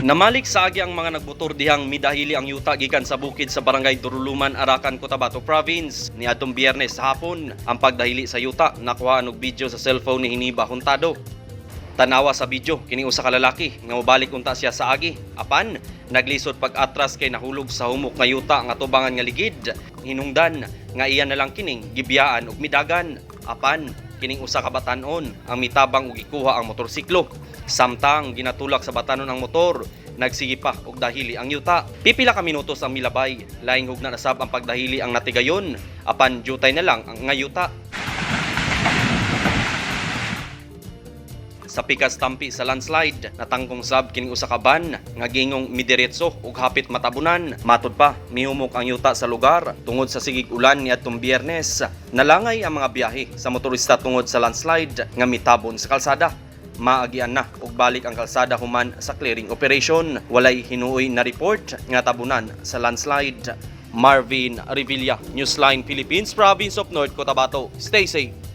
Namalik sa agi ang mga nagmotor dihang midahili ang yuta gikan sa bukid sa barangay Duruluman, Arakan, Cotabato Province. Niadtong Biyernes hapon, ang pagdahili sa yuta nakuha og video sa cellphone ni Hiniba Huntado. Tanawa sa video kini usa ka lalaki nga mobalik unta siya sa agi. Apan naglisod pag-atras kay nahulog sa humok nga yuta nga tubangan nga ligid. Hinungdan nga iya na lang kining gibiyaan og midagan. Apan kining usa ka batan-on ang mitabang og gikuha ang motorsiklo. Samtang ginatulak sa batanon ang motor, nagsigi pa og dahili ang yuta. Pipila ka minutos ang milabay, laing hugna na sab ang pagdahili ang natigayon. Apan jutay na lang ang nga yuta. Sa pikas tampi sa landslide, natangkong sab kining usa ka van nga gingong midiretso ug hapit matabunan. Matod pa, mihumok ang yuta sa lugar tungod sa sigig ulan niadtong Biyernes. Nalangay ang mga biyahe sa motorista tungod sa landslide nga mitabon sa kalsada. Maagian na ug balik ang kalsada human sa clearing operation. Walay hinuoy na report nga tabunan sa landslide. Marvin Revilla, Newsline Philippines, Province of North Cotabato. Stay safe.